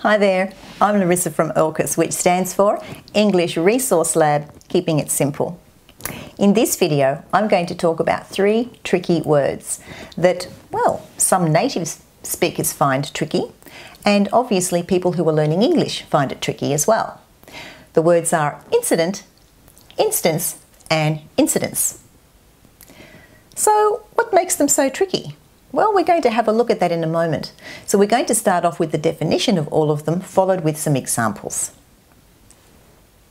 Hi there, I'm Larissa from ELCUS, which stands for English Resource Lab, keeping it simple. In this video, I'm going to talk about 3 tricky words that, well, some native speakers find tricky, and obviously people who are learning English find it tricky as well. The words are incident, instance, and incidence. So, what makes them so tricky? Well, we're going to have a look at that in a moment. So we're going to start off with the definition of all of them, followed with some examples.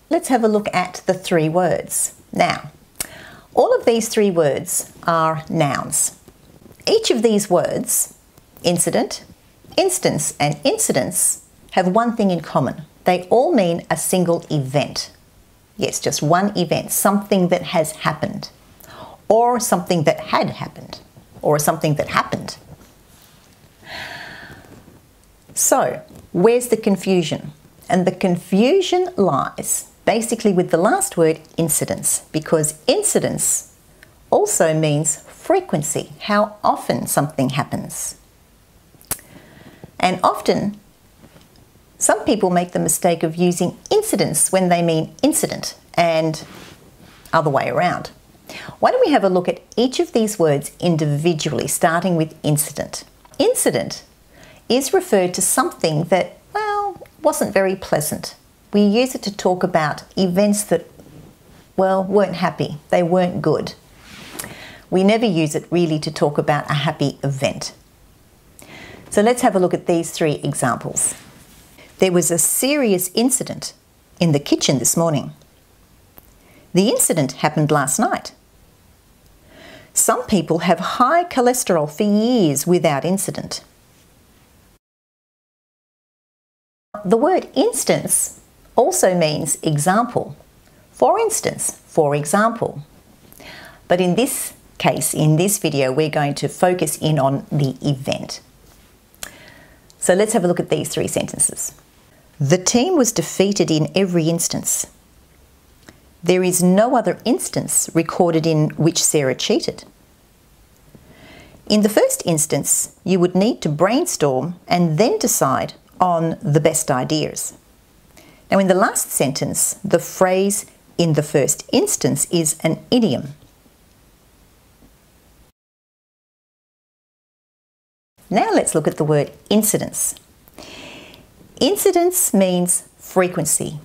Let's have a look at the 3 words. Now, all of these 3 words are nouns. Each of these words, incident, instance, and incidence, have one thing in common. They all mean a single event. Yes, just one event, something that has happened, or something that had happened, or something that happened. So, where's the confusion? And the confusion lies basically with the last word, incidence, because incidence also means frequency, how often something happens. And often, some people make the mistake of using incidence when they mean incident, and other way around. Why don't we have a look at each of these words individually, starting with incident. Incident is referred to something that, well, wasn't very pleasant. We use it to talk about events that, well, weren't happy. They weren't good. We never use it really to talk about a happy event. So let's have a look at these 3 examples. There was a serious incident in the kitchen this morning. The incident happened last night. Some people have high cholesterol for years without incident. The word instance also means example. For instance, for example. But in this case, in this video, we're going to focus in on the event. So let's have a look at these 3 sentences. The team was defeated in every instance. There is no other instance recorded in which Sarah cheated. In the first instance, you would need to brainstorm and then decide on the best ideas. Now, in the last sentence, the phrase "in the first instance" is an idiom. Now let's look at the word incidence. Incidence means frequency,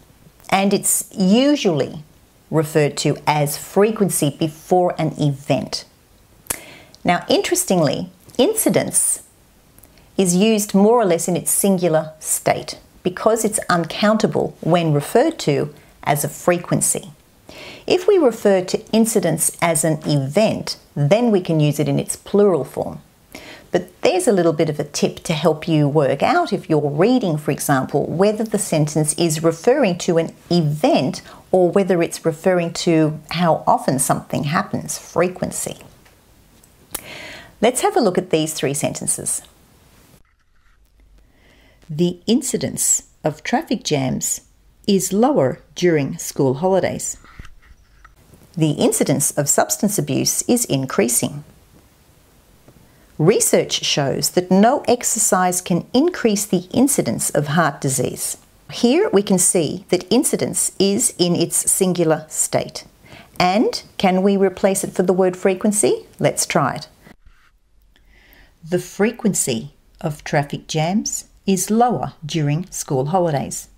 and it's usually referred to as frequency before an event. Now, interestingly, incidence is used more or less in its singular state because it's uncountable when referred to as a frequency. If we refer to incidence as an event, then we can use it in its plural form. But there's a little bit of a tip to help you work out, if you're reading, for example, whether the sentence is referring to an event or whether it's referring to how often something happens, frequency. Let's have a look at these 3 sentences. The incidence of traffic jams is lower during school holidays. The incidence of substance abuse is increasing. Research shows that no exercise can increase the incidence of heart disease. Here we can see that incidence is in its singular state. And can we replace it for the word frequency? Let's try it. The frequency of traffic jams is lower during school holidays.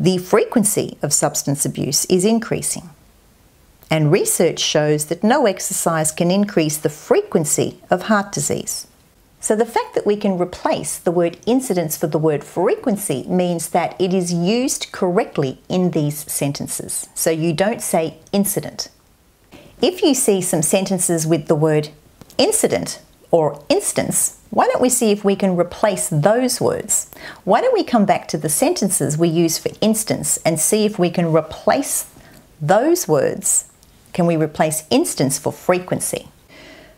The frequency of substance abuse is increasing. And research shows that no exercise can increase the frequency of heart disease. So the fact that we can replace the word incidence for the word frequency means that it is used correctly in these sentences. So you don't say incident. If you see some sentences with the word incident or instance, why don't we see if we can replace those words? Why don't we come back to the sentences we use for instance and see if we can replace those words? Can we replace instance for frequency?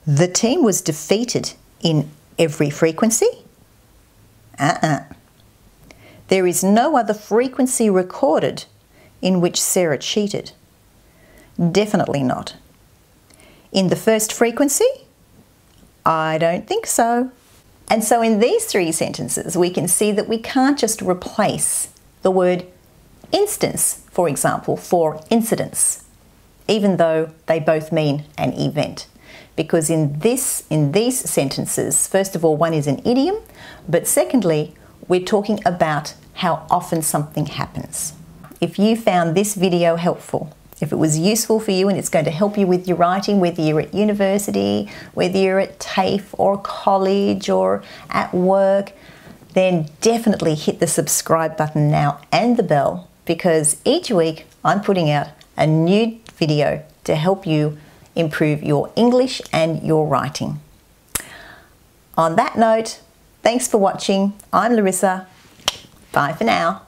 The team was defeated in every frequency? There is no other frequency recorded in which Sarah cheated. Definitely not. In the first frequency? I don't think so. And so in these three sentences, we can see that we can't just replace the word instance, for example, for incidence, even though they both mean an event. Because in these sentences, first of all, one is an idiom, but secondly, we're talking about how often something happens. If you found this video helpful, if it was useful for you and it's going to help you with your writing, whether you're at university, whether you're at TAFE or college or at work, then definitely hit the subscribe button now and the bell, because each week I'm putting out a new video to help you improve your English and your writing. On that note, thanks for watching. I'm Larissa. Bye for now.